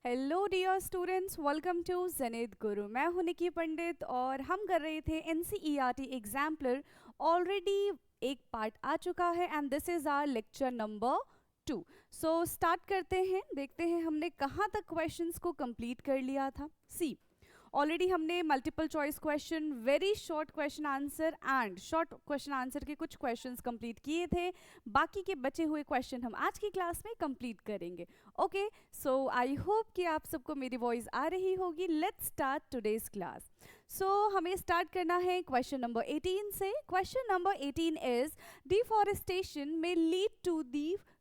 Hello dear students, welcome to Junaid Guru. मैं हूं निकी पंडित और हम कर रहे थे एनसीईआरटी एग्जाम्पलर। ऑलरेडी एक पार्ट आ चुका है and this is our lecture number 2। So start करते हैं, देखते हैं हमने कहाँ तक क्वेश्चंस को कंप्लीट कर लिया था। सी, ऑलरेडी हमने multiple choice question, very short question answer and short question answer के कुछ क्वेश्चंस कंप्लीट किए थे। बाकी के बचे हुए क्वेश्चन हम आज की क्लास में कंप्लीट करेंगे। ओके, सो आई होप कि आप सबको मेरी वॉइस आ रही होगी। Let's start today's class. So हमें स्टार्ट करना है क्वेश्चन नंबर 18 से। क्वेश्चन नंबर 18 इज डिफॉरेस्टेशन में लीड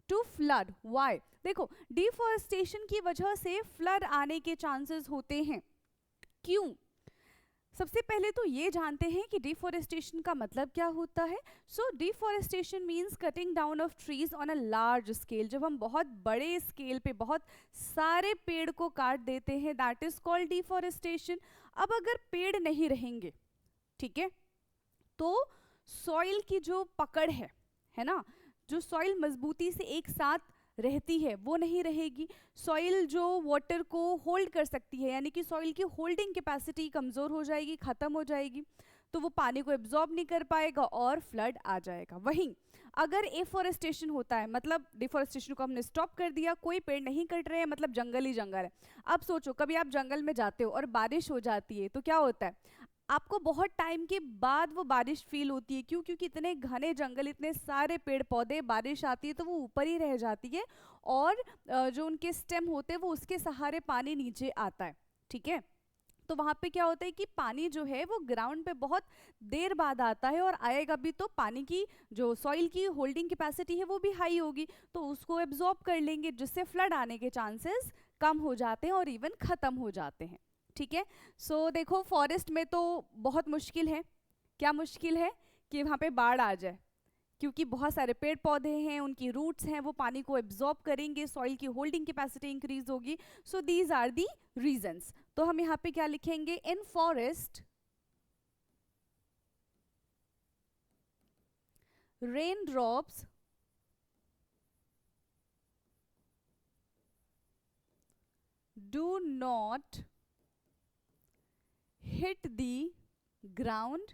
टू फ्लड। वाई? देखो, डिफॉरेस्टेशन की वजह से फ्लड आने के चांसेस होते हैं। क्यों? सबसे पहले तो ये जानते हैं कि डिफॉरेस्टेशन का मतलब क्या होता है। So deforestation means cutting down of trees on a large scale. जब हम बहुत बड़े स्केल पे बहुत सारे पेड़ को काट देते हैं, दैट इज कॉल्ड डिफॉरेस्टेशन। अब अगर पेड़ नहीं रहेंगे, ठीक है, तो सॉइल की जो पकड़ है ना, जो सॉइल मजबूती से एक साथ रहती है वो नहीं रहेगी। सॉइल जो वाटर को होल्ड कर सकती है, यानी कि सॉइल की होल्डिंग कैपेसिटी कमज़ोर हो जाएगी, ख़त्म हो जाएगी, तो वो पानी को एब्जॉर्ब नहीं कर पाएगा और फ्लड आ जाएगा। वहीं अगर एफॉरेस्टेशन होता है, मतलब डिफॉरेस्टेशन को हमने स्टॉप कर दिया, कोई पेड़ नहीं कट रहे हैं, मतलब जंगल ही जंगल है। अब सोचो, कभी आप जंगल में जाते हो और बारिश हो जाती है तो क्या होता है? आपको बहुत टाइम के बाद वो बारिश फील होती है। क्यों? क्योंकि इतने घने जंगल, इतने सारे पेड़ पौधे, बारिश आती है तो वो ऊपर ही रह जाती है और जो उनके स्टेम होते हैं वो उसके सहारे पानी नीचे आता है। ठीक है, तो वहाँ पे क्या होता है कि पानी जो है वो ग्राउंड पे बहुत देर बाद आता है, और आएगा भी तो पानी की जो सॉइल की होल्डिंग कैपेसिटी है वो भी हाई होगी, तो उसको एब्जॉर्ब कर लेंगे, जिससे फ्लड आने के चांसेस कम हो जाते हैं और इवन ख़त्म हो जाते हैं। ठीक है, सो देखो, फॉरेस्ट में तो बहुत मुश्किल है। क्या मुश्किल है? कि वहाँ पे बाढ़ आ जाए, क्योंकि बहुत सारे पेड़ पौधे हैं, उनकी रूट्स हैं, वो पानी को एब्जॉर्ब करेंगे, सॉइल की होल्डिंग कैपेसिटी इंक्रीज होगी। So these are the reasons. तो हम यहाँ पे क्या लिखेंगे? In forest rain drops do not hit the ground.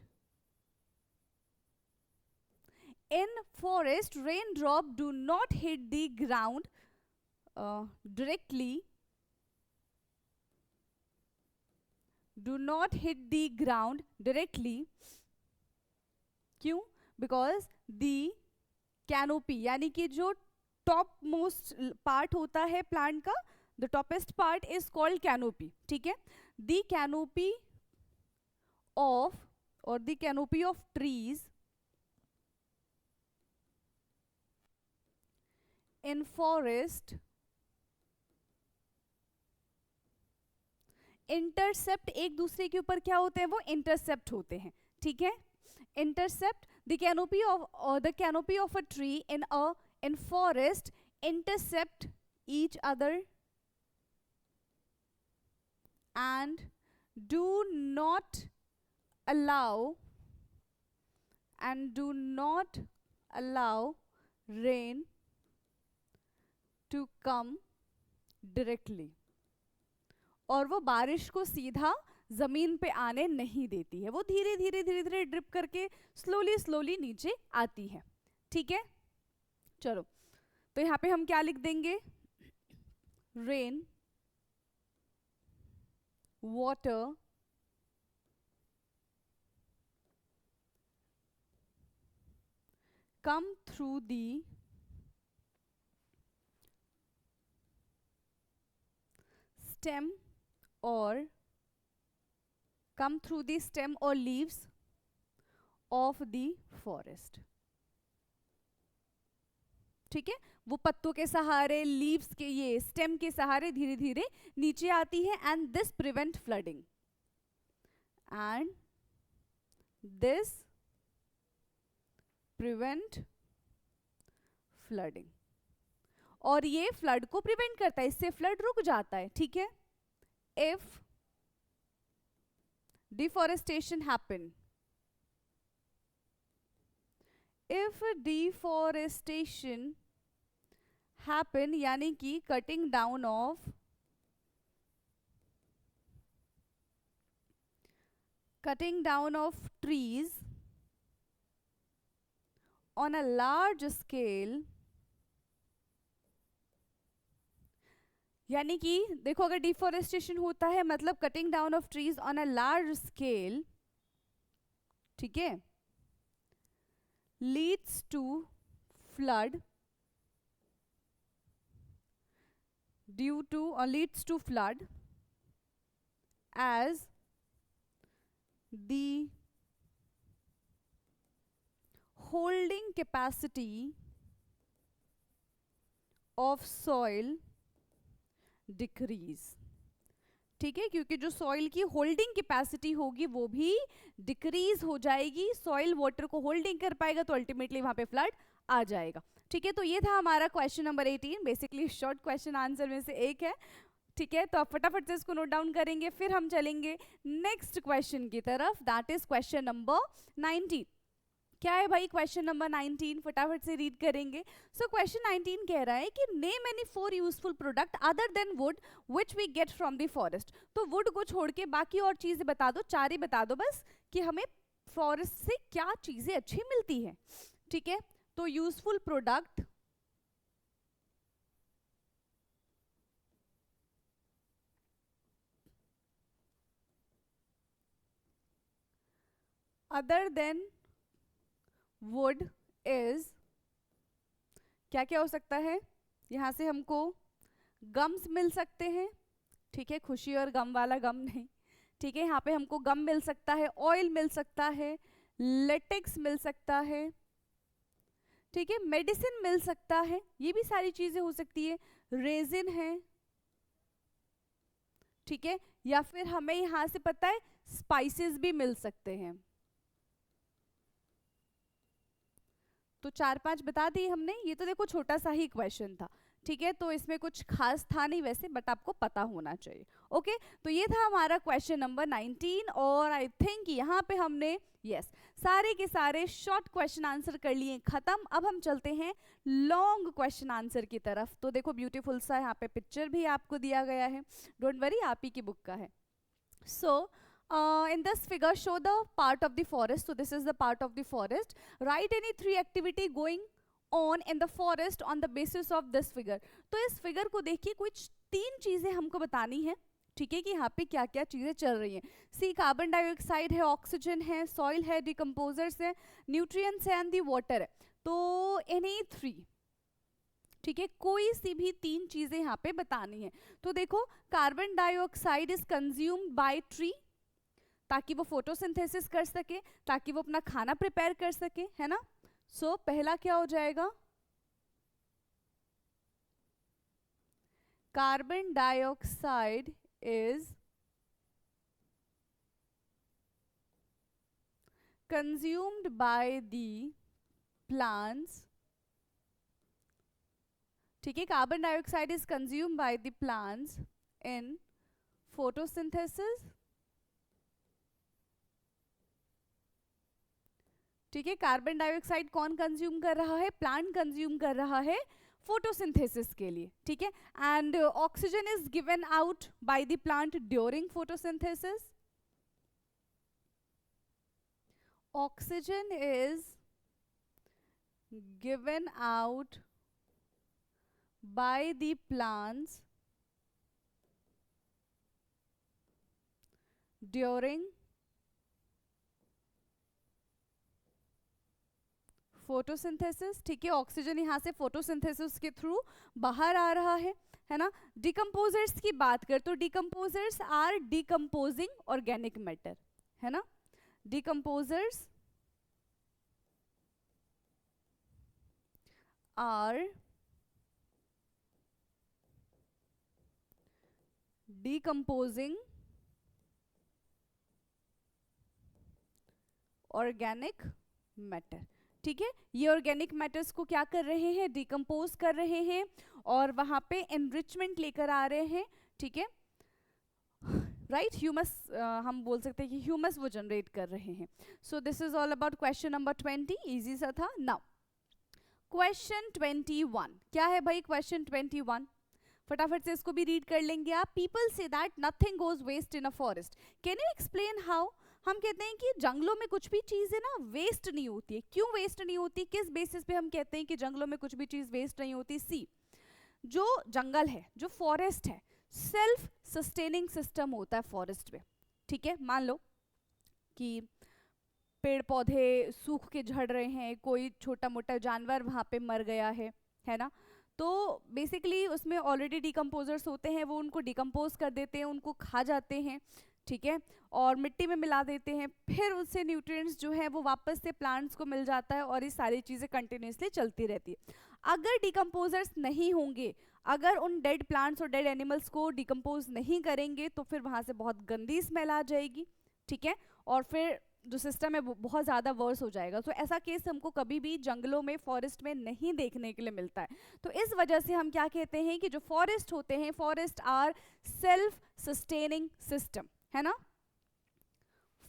In forest, raindrop do not hit the ground directly. Do not hit the ground directly. क्यों? Because the canopy, यानी कि जो टॉप मोस्ट पार्ट होता है प्लांट का, the toppest part is called canopy. ठीक है, the canopy of और the canopy of trees in forest intercept, एक दूसरे के ऊपर क्या होते हैं? वो इंटरसेप्ट होते हैं। ठीक है, intercept the canopy of a tree in forest intercept each other and do not allow do not allow rain to come directly। और वो बारिश को सीधा जमीन पे आने नहीं देती है, वो धीरे धीरे धीरे धीरे ड्रिप करके स्लोली स्लोली नीचे आती है। ठीक है, चलो, तो यहाँ पे हम क्या लिख देंगे? Rain water come through the stem or leaves of the forest। ठीक है, वो पत्तों के सहारे, लीव्स के, ये स्टेम के सहारे धीरे धीरे नीचे आती है and this prevent flooding and this prevent flooding, और ये फ्लड को प्रिवेंट करता है, इससे फ्लड रुक जाता है। ठीक है, if deforestation happen, if deforestation happen यानी कि cutting down of cutting down of trees on a large scale, यानी कि देखो अगर डिफॉरेस्टेशन होता है मतलब cutting down of trees on a large scale, ठीक है, leads to flood, due to और leads to flood as the holding capacity of soil decrease, ठीक है, क्योंकि जो सॉइल की होल्डिंग कैपेसिटी होगी वो भी डिक्रीज हो जाएगी, सॉइल वाटर को होल्डिंग कर पाएगा तो अल्टीमेटली वहां पे फ्लड आ जाएगा, ठीक है। तो ये था हमारा question number 18, basically short question answer में से एक है, ठीक है। तो आप फटाफट से इसको नोट डाउन करेंगे, फिर हम चलेंगे नेक्स्ट क्वेश्चन की तरफ, दैट इज क्वेश्चन नंबर 19। क्या है भाई क्वेश्चन नंबर 19, फटाफट से रीड करेंगे। सो क्वेश्चन 19 कह रहा है कि name any 4 useful product other than wood which we get from the forest. तो वुड को छोड़ के बाकी और चीजें बता दो, 4 ही बता दो बस, कि हमें फॉरेस्ट से क्या चीजें अच्छी मिलती हैं, ठीक है। तो useful product other than would is, क्या क्या हो सकता है, यहाँ से हमको गम्स मिल सकते हैं, ठीक है, खुशी और गम वाला गम नहीं, ठीक है, यहाँ पे हमको गम मिल सकता है, ऑयल मिल सकता है, लेटेक्स मिल सकता है, ठीक है, मेडिसिन मिल सकता है, ये भी सारी चीजें हो सकती है, रेजिन है, ठीक है, या फिर हमें यहाँ से पता है स्पाइसेस भी मिल सकते हैं। तो 4-5 बता दिए हमने, ये तो देखो छोटा सा ही क्वेश्चन था, ठीक है, तो इसमें कुछ खास था नहीं वैसे, बट आपको पता होना चाहिए, ओके। तो ये था हमारा क्वेश्चन नंबर 19 और आई थिंक यहाँ पे हमने यस सारे के सारे शॉर्ट क्वेश्चन आंसर कर लिए खत्म। अब हम चलते हैं लॉन्ग क्वेश्चन आंसर की तरफ। तो देखो ब्यूटीफुल सा यहाँ पे पिक्चर भी आपको दिया गया है, डोंट वरी आप ही की बुक का है। सो in this figure show the part of the forest, so this is the part of the forest, write any 3 activity going on in the forest on the basis of this figure। तो इस figure को देखिए कुछ 3 चीजें हमको बतानी है, ठीक है, कि यहाँ पे क्या क्या चीजें चल रही हैं। सी कार्बन डाइऑक्साइड है, ऑक्सीजन है, सॉइल है, डिकम्पोजर्स है, न्यूट्रिएंट्स है एंड दी वाटर है। तो एनी 3, ठीक है, कोई सी भी 3 चीजें यहाँ पे बतानी है। तो देखो carbon dioxide is consumed by tree, ताकि वो फोटोसिंथेसिस कर सके, ताकि वो अपना खाना प्रिपेयर कर सके, है ना। सो पहला क्या हो जाएगा, carbon dioxide is consumed by the plants, ठीक है, carbon dioxide is consumed by the plants in photosynthesis, ठीक है, कार्बन डाइऑक्साइड कौन कंज्यूम कर रहा है, प्लांट कंज्यूम कर रहा है फोटोसिंथेसिस के लिए, ठीक है, and oxygen is given out by the plant during photosynthesis, oxygen is given out by the plants during photosynthesis, ठीक है, ऑक्सीजन यहाँ से फोटोसिंथेसिस के थ्रू बाहर आ रहा है ना। डिकम्पोजर्स की बात कर तो decomposers are decomposing organic matter, है ना, decomposers are decomposing organic matter, ठीक है, ये ऑर्गेनिक मैटर्स को क्या कर रहे हैं, डिकम्पोज कर रहे हैं और वहां पे एनरिचमेंट लेकर आ रहे हैं, ठीक है, राइट, ह्यूमस हम बोल सकते हैं कि ह्यूमस वो जनरेट कर रहे हैं। So this is all about question number 20, easy सा था। नाउ क्वेश्चन 21, क्या है भाई क्वेश्चन 21, फटाफट से इसको भी रीड कर लेंगे आप। People say that nothing goes waste in a forest, can you explain how हम कहते हैं कि जंगलों में कुछ भी चीज़ें ना वेस्ट नहीं होती है। क्यों वेस्ट नहीं होती, किस बेसिस पे हम कहते हैं कि जंगलों में कुछ भी चीज़ वेस्ट नहीं होती? सी, जो जंगल है, जो फॉरेस्ट है, सेल्फ सस्टेनिंग सिस्टम होता है फॉरेस्ट में। ठीक है, मान लो कि पेड़ पौधे सूख के झड़ रहे हैं, कोई छोटा मोटा जानवर वहाँ पे मर गया है ना, तो बेसिकली उसमें ऑलरेडी डिकम्पोजर्स होते हैं, वो उनको डिकम्पोज कर देते हैं, उनको खा जाते हैं। ठीक है, और मिट्टी में मिला देते हैं, फिर उससे न्यूट्रिएंट्स जो है वो वापस से प्लांट्स को मिल जाता है, और ये सारी चीज़ें कंटिन्यूसली चलती रहती है। अगर डिकम्पोजर्स नहीं होंगे, अगर उन डेड प्लांट्स और डेड एनिमल्स को डिकम्पोज नहीं करेंगे, तो फिर वहाँ से बहुत गंदी स्मेल आ जाएगी। ठीक है, और फिर जो सिस्टम है वो बहुत ज़्यादा वर्स हो जाएगा। तो ऐसा केस हमको कभी भी जंगलों में, फॉरेस्ट में नहीं देखने के लिए मिलता है। तो इस वजह से हम क्या कहते हैं कि जो फॉरेस्ट होते हैं, forest are self sustaining system, है ना।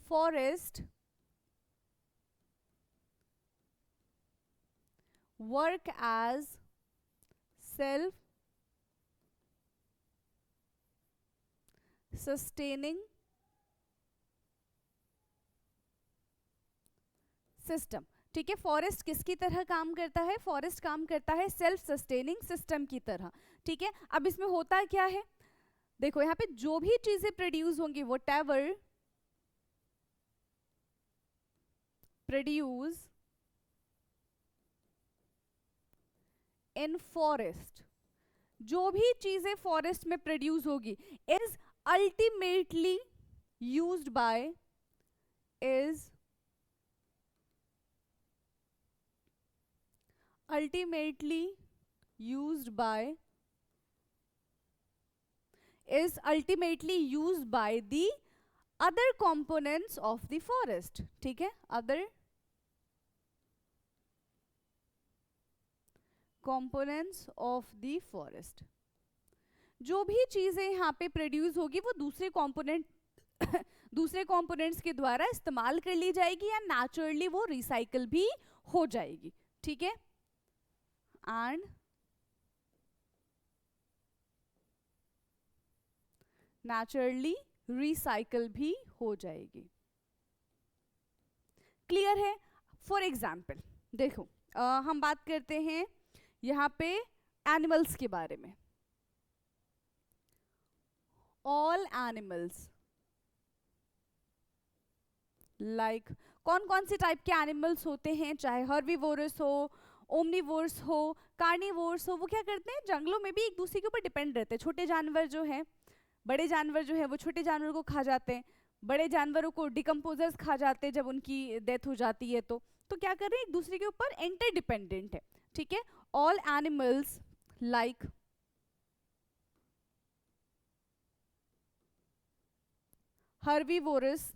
Forest work as self sustaining system. ठीक है, फॉरेस्ट किसकी तरह काम करता है? फॉरेस्ट काम करता है सेल्फ सस्टेनिंग सिस्टम की तरह। ठीक है, अब इसमें होता क्या है, देखो यहाँ पे जो भी चीजें प्रोड्यूस होंगी, what ever produce in forest, जो भी चीजें फॉरेस्ट में प्रोड्यूस होगी, is ultimately used by, is ultimately used by, is ultimately used by the other components of the forest. ठीक है, other components of the forest, जो भी चीजें यहाँ पे प्रोड्यूस होगी वो दूसरे कंपोनेंट दूसरे कंपोनेंट्स के द्वारा इस्तेमाल कर ली जाएगी, या नेचुरली वो रिसाइकल भी हो जाएगी। ठीक है, एंड नेचुरली रिसाइकल भी हो जाएगी। क्लियर है? फॉर एग्जाम्पल देखो, हम बात करते हैं यहाँ पे एनिमल्स के बारे में। ऑल एनिमल्स, लाइक कौन कौन से टाइप के एनिमल्स होते हैं, चाहे हर्बीवोरस हो, ओमनीवोर्स हो, कार्निवोर्स हो, वो क्या करते हैं, जंगलों में भी एक दूसरे के ऊपर डिपेंड रहते हैं। छोटे जानवर जो है, बड़े जानवर जो है वो छोटे जानवर को खा जाते हैं, बड़े जानवरों को डिकम्पोजर्स खा जाते हैं जब उनकी डेथ हो जाती है। तो क्या कर रहे हैं, एक दूसरे के ऊपर इंटरडिपेंडेंट है। ठीक है, all animals like herbivorous,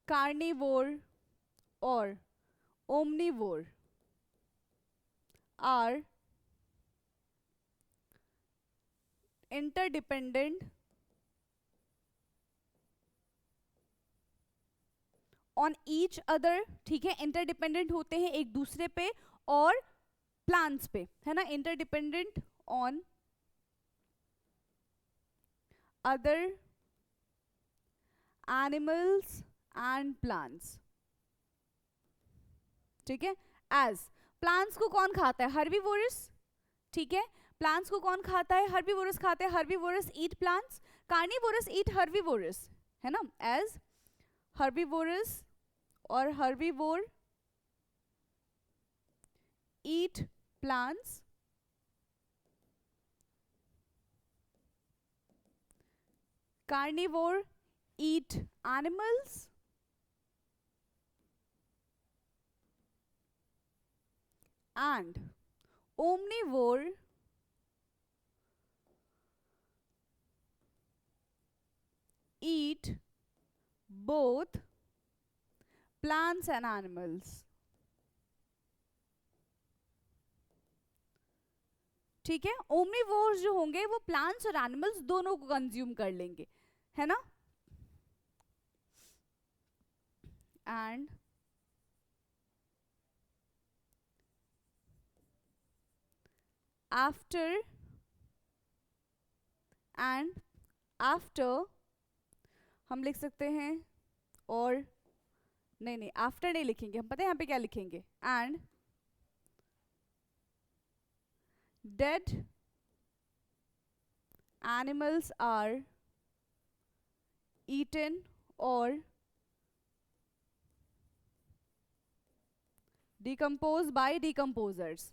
carnivore or omnivore are interdependent on each other। ठीक है, इंटरडिपेंडेंट होते हैं एक दूसरे पे और प्लांट्स पे, है ना, interdependent on other animals and plants. ठीक है, एज प्लांट्स को कौन खाता है, हर्बीवोरस। ठीक है, प्लांट्स को कौन खाता है, हर्बीवोरस खाते हैं, हर्बीवोरस ईट प्लांट्स, कार्निवोरस ईट हर्बीवोरस, है ना। एज हर्बीवोरस और herbivore eat plants, carnivore eat animals, and omnivore eat both plants and animals। ठीक है, ओमनीवोर्स जो होंगे वो प्लांट्स और एनिमल्स दोनों को कंज्यूम कर लेंगे, है ना। एंड आफ्टर आफ्टर हम लिख सकते हैं, और नहीं आफ्टर नहीं लिखेंगे हम, पता है यहाँ पे क्या लिखेंगे, and dead animals are eaten और डिकम्पोज बाय डिकम्पोजर्स।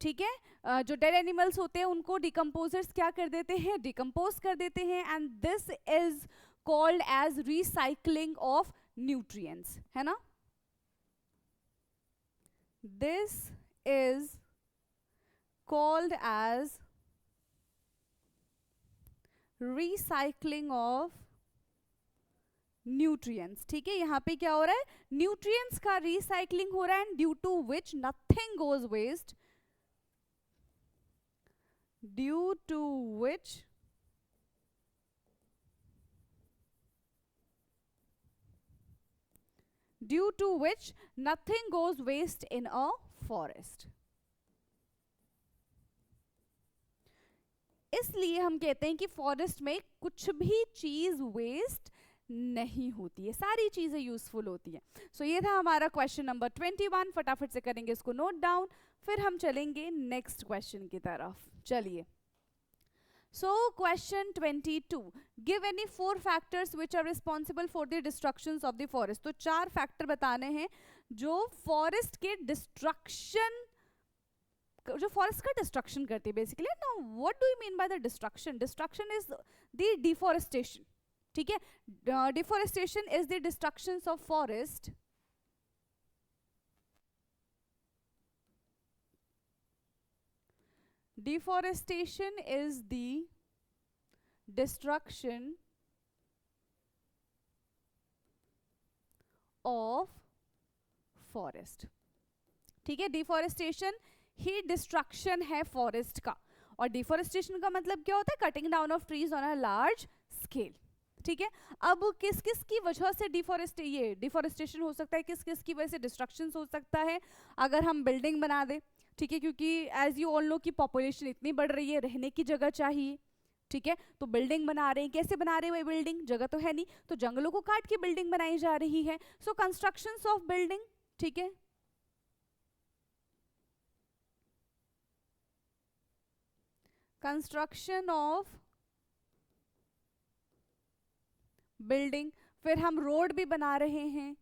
ठीक है, जो डेड एनिमल्स होते हैं उनको डिकम्पोजर्स क्या कर देते हैं, डिकम्पोज कर देते हैं, and this is called as recycling of nutrients, है ना। This is called as recycling of nutrients. ठीक है, यहाँ पे क्या हो रहा है, न्यूट्रिएंट्स का रिसाइकलिंग हो रहा है, and due to which nothing goes waste, due to which nothing goes waste in a forest। इसलिए हम कहते हैं कि फॉरेस्ट में कुछ भी चीज वेस्ट नहीं होती है, सारी चीजें यूजफुल होती है। सो ये था हमारा क्वेश्चन नंबर 21। फटाफट से करेंगे इसको नोट डाउन, फिर हम चलेंगे नेक्स्ट क्वेश्चन की तरफ। चलिए, so question 22, give any 4 factors which are responsible for the destructions of the forest। तो 4 फैक्टर बताने हैं जो फॉरेस्ट के डिस्ट्रक्शन, जो फॉरेस्ट का डिस्ट्रक्शन करती है basically. Now what do you mean by the destruction? Destruction is the deforestation. ठीक है, deforestation is the destruction of forest deforestation is the destruction of forest। ठीक है, डिफॉरेस्टेशन ही डिस्ट्रक्शन है फॉरेस्ट का, और डिफॉरेस्टेशन का मतलब क्या होता है, cutting down of trees on a large scale. ठीक है, अब किस किस की वजह से डिफॉरेस्टेशन हो सकता है, किस किस की वजह से डिस्ट्रक्शन हो सकता है? अगर हम बिल्डिंग बना दे, ठीक है, क्योंकि एज यू ऑल नो की पॉपुलेशन इतनी बढ़ रही है, रहने की जगह चाहिए। ठीक है, तो बिल्डिंग बना रहे हैं, कैसे बना रहे हैं भाई बिल्डिंग, जगह तो है नहीं, तो जंगलों को काट के बिल्डिंग बनाई जा रही है। सो कंस्ट्रक्शंस ऑफ बिल्डिंग, ठीक है, कंस्ट्रक्शन ऑफ बिल्डिंग, फिर हम रोड भी बना रहे हैं,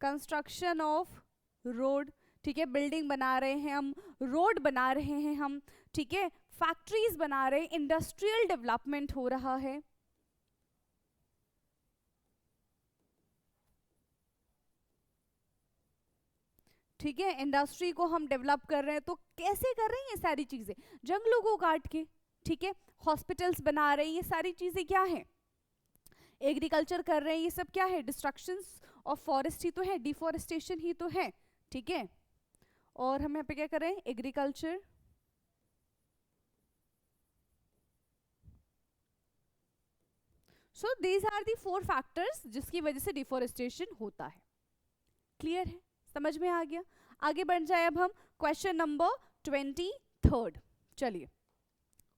कंस्ट्रक्शन ऑफ रोड। ठीक है, बिल्डिंग बना रहे हैं हम, रोड बना रहे हैं हम, ठीक है, फैक्ट्रीज बना रहे हैं, इंडस्ट्रियल डेवलपमेंट हो रहा है। ठीक है, इंडस्ट्री को हम डेवलप कर रहे हैं, तो कैसे कर रहे हैं ये सारी चीजें, जंगलों को काट के। ठीक है, हॉस्पिटल्स बना रहे हैं, ये सारी चीजें क्या है, एग्रीकल्चर कर रहे हैं, ये सब क्या है, डिस्ट्रक्शंस ऑफ फॉरेस्ट ही तो है, डिफॉरेस्टेशन ही तो है। ठीक है, और हम यहाँ पे क्या कर रहे हैं, agriculture, so these are the 4 factors जिसकी वजह से डिफॉरेस्टेशन होता है। क्लियर है, समझ में आ गया? आगे बढ़ जाए अब हम क्वेश्चन नंबर 23। चलिए,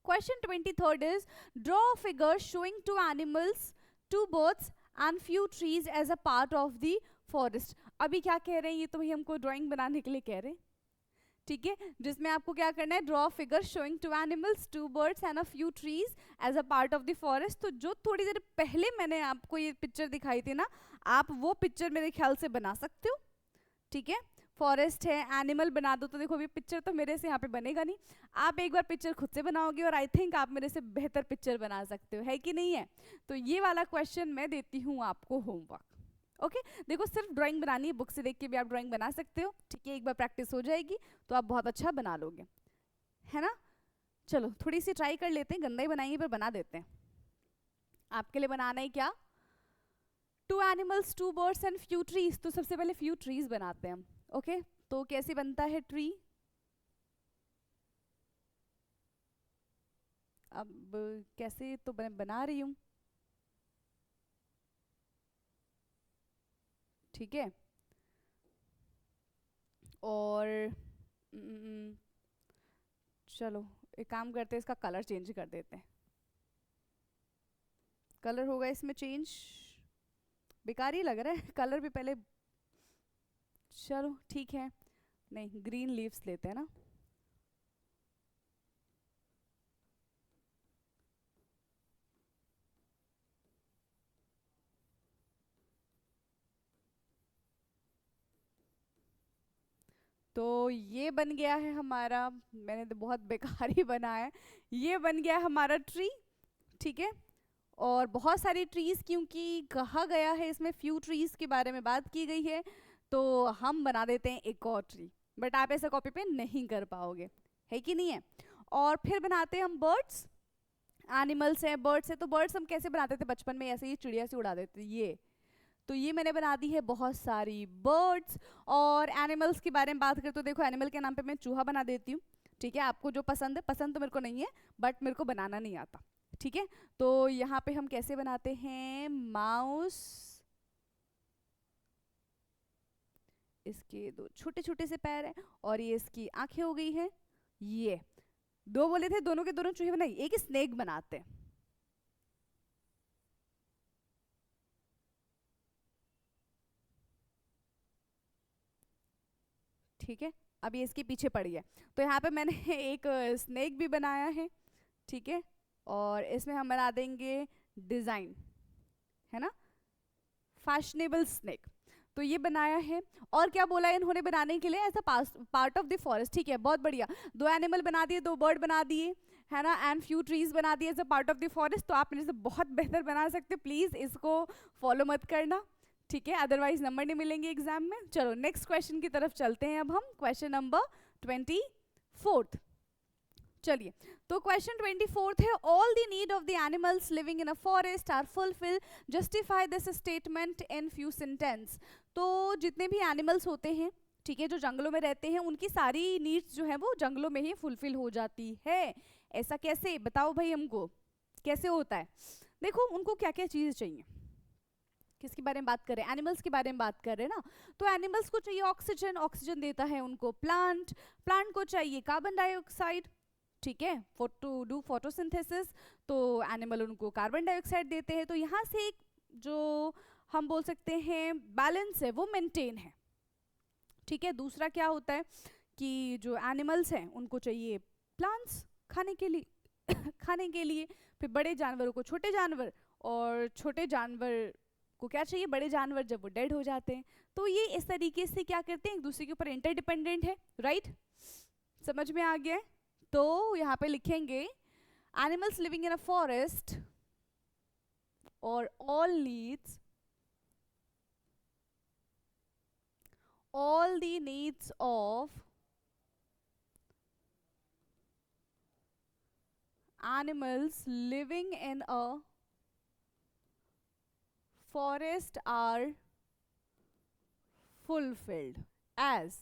question 23 is draw a figure showing 2 animals, 2 birds and few trees as a part of the forest. अभी क्या कह रहे हैं, ये तो भाई हमको ड्राइंग बनाने के लिए कह रहे हैं। ठीक है, जिसमें आपको क्या करना है, draw figure showing 2 animals, 2 birds and a few trees as a part of the forest. तो जो थोड़ी देर पहले मैंने आपको ये पिक्चर दिखाई थी ना, आप वो पिक्चर मेरे ख्याल से बना सकते हो। ठीक है, फॉरेस्ट है, एनिमल बना दो, तो देखो अभी पिक्चर तो मेरे से यहाँ पे बनेगा नहीं, आप एक बार पिक्चर खुद से बनाओगे, और आई थिंक आप मेरे से बेहतर पिक्चर बना सकते हो, है कि नहीं है? तो ये वाला क्वेश्चन मैं देती हूँ आपको होमवर्क। ओके, देखो सिर्फ ड्राइंग बनानी है, बुक से देख के भी आप ड्राइंग बना सकते हो। ठीक है, एक बार प्रैक्टिस हो जाएगी तो आप बहुत अच्छा बना लोगे, है ना। चलो थोड़ी सी ट्राई कर लेते हैं, गंदा ही बनाएंगे पर बना देते हैं। आपके लिए बनाना है क्या, 2 animals, 2 birds and few trees. तो सबसे पहले फ्यू ट्रीज बनाते हैं हम। ओके, तो कैसे बनता है ट्री, अब कैसे तो बना रही हूँ। ठीक है, और mm, चलो एक काम करते हैं, इसका कलर चेंज कर देते हैं। कलर होगा इसमें चेंज, बेकार ही लग रहा है कलर भी पहले। चलो ठीक है, नहीं ग्रीन लीव्स लेते हैं ना। तो ये बन गया है हमारा, मैंने तो बहुत बेकार ही बनाया है, ये बन गया है हमारा ट्री। ठीक है, और बहुत सारी ट्रीज क्योंकि कहा गया है इसमें फ्यू ट्रीज के बारे में बात की गई है, तो हम बना देते हैं एक और ट्री। बट आप ऐसा कॉपी पे नहीं कर पाओगे, है कि नहीं है। और फिर बनाते हैं हम बर्ड्स। एनिमल्स हैं, बर्ड्स है, तो बर्ड्स हम कैसे बनाते थे बचपन में, ऐसे ही चिड़िया से उड़ा देते ये। तो ये मैंने बना दी है बहुत सारी बर्ड्स। और एनिमल्स के बारे में बात करें तो देखो, एनिमल के नाम पे मैं चूहा बना देती हूँ। ठीक है, आपको जो पसंद है, पसंद तो मेरे को नहीं है, बट मेरे को बनाना नहीं आता। ठीक है, तो यहाँ पे हम कैसे बनाते हैं, माउस, इसके दो छोटे छोटे से पैर हैं, और ये इसकी आंखें हो गई हैं। ये दो बोले थे, दोनों के दोनों चूहे बनाई, एक स्नेक बनाते हैं। ठीक है, अब ये इसके पीछे पड़ी है, तो यहाँ पे मैंने एक स्नेक भी बनाया है। ठीक है, और इसमें हम बना देंगे डिजाइन, है ना, फैशनेबल स्नेक। तो ये बनाया है। और क्या बोला है इन्होंने बनाने के लिए, as a part of the forest. ठीक है, बहुत बढ़िया, दो एनिमल बना दिए, दो बर्ड बना दिए, है ना, एंड फ्यू ट्रीज बना दिए as a part of the forest. तो आप मेरे से बहुत बेहतर बना सकते, प्लीज इसको फॉलो मत करना। ठीक है, अदरवाइज नंबर नहीं मिलेंगे एग्जाम में। चलो नेक्स्ट क्वेश्चन की तरफ चलते हैं अब हम, क्वेश्चन नंबर 24। चलिए, तो क्वेश्चन 24 है, all the need of the animals living in a forest are fulfil, justify this statement in few sentence. तो जितने भी एनिमल्स होते हैं, ठीक है, जो जंगलों में रहते हैं, उनकी सारी नीड्स जो है वो जंगलों में ही फुलफिल हो जाती है। ऐसा कैसे, बताओ भाई हमको, कैसे होता है। देखो उनको क्या क्या चीज़ चाहिए, किसके बारे में बात कर रहे हैं, एनिमल्स के बारे में बात कर रहे हैं ना। तो एनिमल्स को चाहिए ऑक्सीजन, ऑक्सीजन देता है उनको प्लांट, प्लांट को चाहिए कार्बन डाइऑक्साइड। ठीक है, टू डू फोटोसिंथेसिस, तो एनिमल उनको कार्बन डाइऑक्साइड देते हैं। तो यहाँ से एक जो हम बोल सकते हैं बैलेंस है वो मेंटेन है। ठीक है, दूसरा क्या होता है कि जो एनिमल्स हैं उनको चाहिए प्लांट्स खाने के लिए खाने के लिए, फिर बड़े जानवरों को छोटे जानवर, और छोटे जानवर को क्या चाहिए, बड़े जानवर, जब वो डेड हो जाते हैं। तो ये इस तरीके से क्या करते हैं, एक दूसरे के ऊपर इंटरडिपेंडेंट है, राइट, समझ में आ गया है। तो यहाँ पे लिखेंगे animals living in a forest और all the needs of animals living in a forest are fulfilled as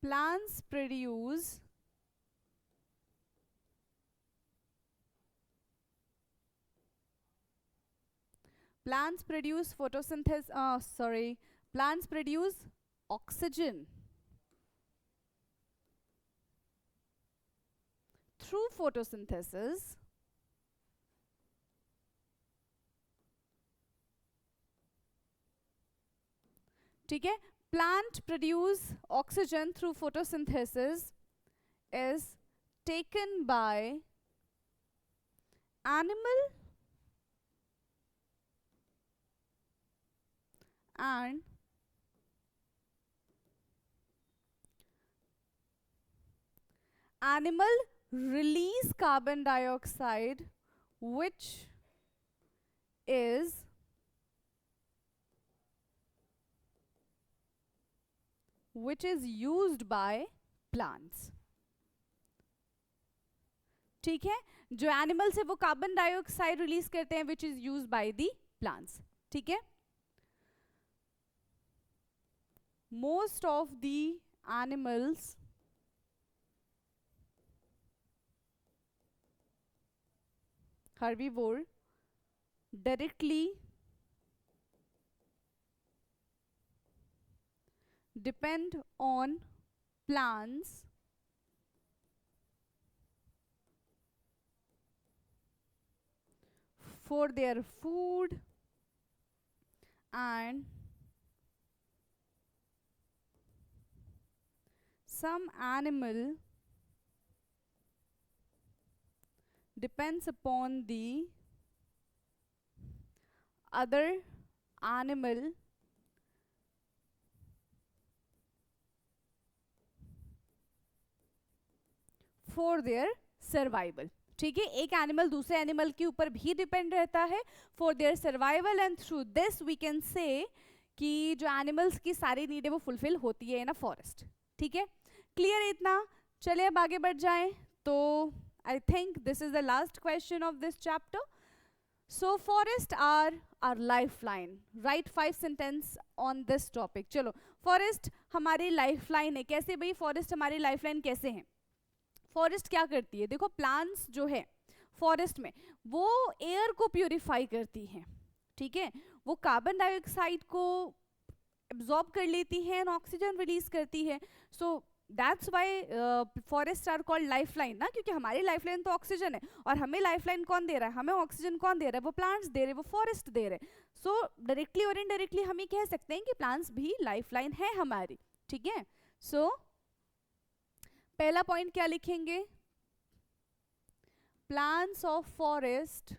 plants produce photosynthesis, plants produce oxygen through photosynthesis, ठीक है, plant produce oxygen through photosynthesis is taken by animal and animal release carbon dioxide which is used by plants। ठीक है, जो animals है वो carbon dioxide release करते हैं which is use by the plants. ठीक है, most of the animals herbivore directly depend on plants for their food and some animal depends upon the other animal for their survival. ठीक है, एक animal दूसरे animal के ऊपर भी depend रहता है for their survival, and through this we can say कि जो एनिमल्स की सारी नीड है वो फुलफिल होती है इन अ फॉरेस्ट. ठीक है, क्लियर है इतना? चलिए अब आगे बढ़ जाएं. तो I think this is the last question of this chapter. So forest are our life line. Write 5 sentence on this topic. चलो, फॉरेस्ट हमारी लाइफ लाइन है. कैसे भाई फॉरेस्ट हमारी लाइफ लाइन कैसे है? फॉरेस्ट क्या करती है? देखो, प्लांट्स जो है फॉरेस्ट में वो एयर को प्यूरिफाई करती हैं. ठीक है, वो कार्बन डाइऑक्साइड को एब्जॉर्ब कर लेती है और ऑक्सीजन रिलीज करती है. So that's why forest are called life line ना, क्योंकि हमारी लाइफ लाइन तो ऑक्सीजन है, और हमें लाइफ लाइन कौन दे रहा है? हमें ऑक्सीजन कौन दे रहा है? वो प्लांट्स दे रहे हैं, वो फॉरेस्ट दे रहे हैं. सो डायरेक्टली और इनडायरेक्टली हम ये कह सकते हैं कि प्लांट्स भी लाइफ लाइन है हमारी. ठीक है, सो पहला पॉइंट क्या लिखेंगे? Plants of forest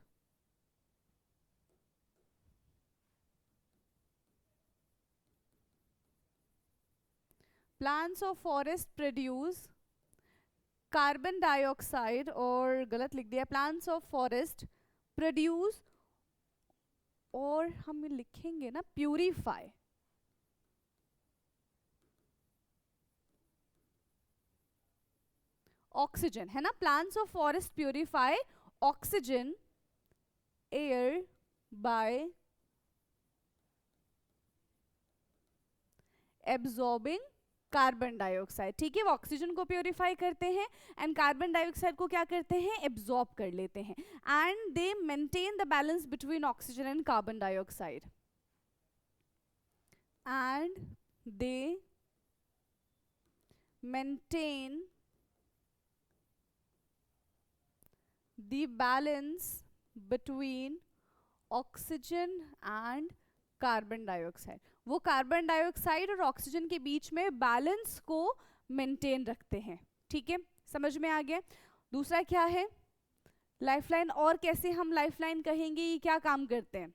produce carbon dioxide, और गलत लिख दिया, प्लांट्स ऑफ फॉरेस्ट प्रोड्यूस, और हम लिखेंगे ना प्यूरिफाई, ऑक्सीजन, है ना. Plants of forest purify oxygen air by absorbing carbon dioxide. ठीक है, वो ऑक्सीजन को प्यूरिफाई करते हैं एंड कार्बन डाइऑक्साइड को क्या करते हैं? एब्जॉर्ब कर लेते हैं. And they maintain the balance between oxygen and carbon dioxide, and they maintain the balance between oxygen and carbon dioxide. वो कार्बन डाइऑक्साइड और ऑक्सीजन के बीच में बैलेंस को मेंटेन रखते हैं. ठीक है, समझ में आ गया? दूसरा क्या है? लाइफलाइन. और कैसे हम लाइफलाइन कहेंगे? ये क्या काम करते हैं?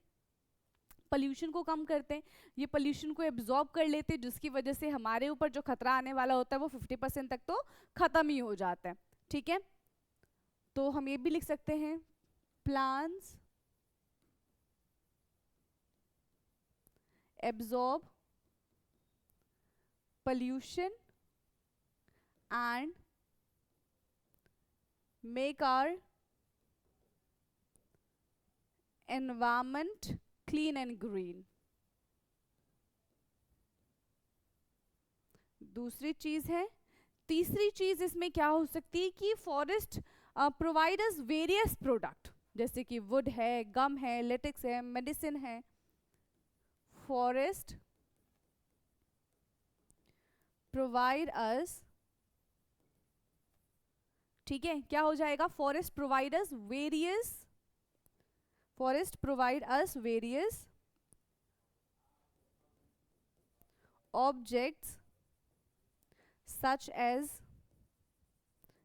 पोल्यूशन को कम करते हैं. ये पोल्यूशन को एब्जॉर्ब कर लेते हैं, जिसकी वजह से हमारे ऊपर जो खतरा आने वाला होता है वो 50% तक तो खत्म ही हो जाता है. ठीक है, तो हम ये भी लिख सकते हैं plants absorb pollution and make our environment clean and green. दूसरी चीज है. तीसरी चीज इसमें क्या हो सकती है कि forest provide us various product, जैसे कि वुड है, गम है, लेटेक्स है, मेडिसिन है. फॉरेस्ट प्रोवाइड अस, ठीक है, क्या हो जाएगा? Forest provide us various objects such as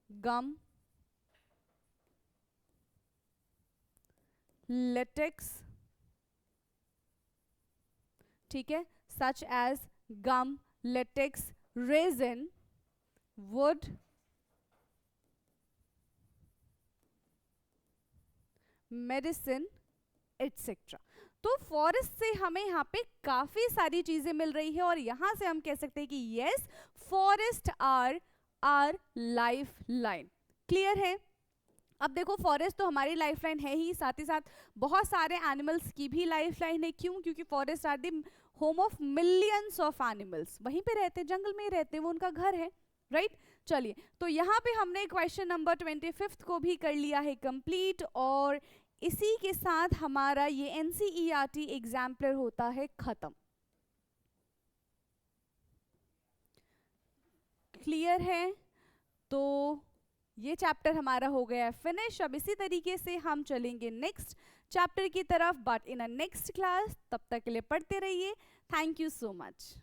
gum, latex, ठीक है, such as gum, latex, resin, wood, medicine etcetera. तो फॉरेस्ट से हमें यहाँ पे काफी सारी चीजें मिल रही है, और यहां से हम कह सकते हैं कि yes, forest are life line. Clear है? अब देखो, फॉरेस्ट तो हमारी लाइफ लाइन है ही, साथ ही साथ बहुत सारे एनिमल्स की भी लाइफ लाइन है. क्यों? क्योंकि forest are the home of millions of animals. वहीं पे रहते हैं, जंगल में ही रहते हैं, वो उनका घर है. राइट, चलिए, तो यहाँ पे हमने क्वेश्चन नंबर 25 को भी कर लिया है कंप्लीट, और इसी के साथ हमारा ये NCERT एग्जाम्पलर होता है खत्म. क्लियर है? तो ये चैप्टर हमारा हो गया है फिनिश। अब इसी तरीके से हम चलेंगे नेक्स्ट चैप्टर की तरफ, but in a next class. तब तक के लिए पढ़ते रहिए। Thank you so much.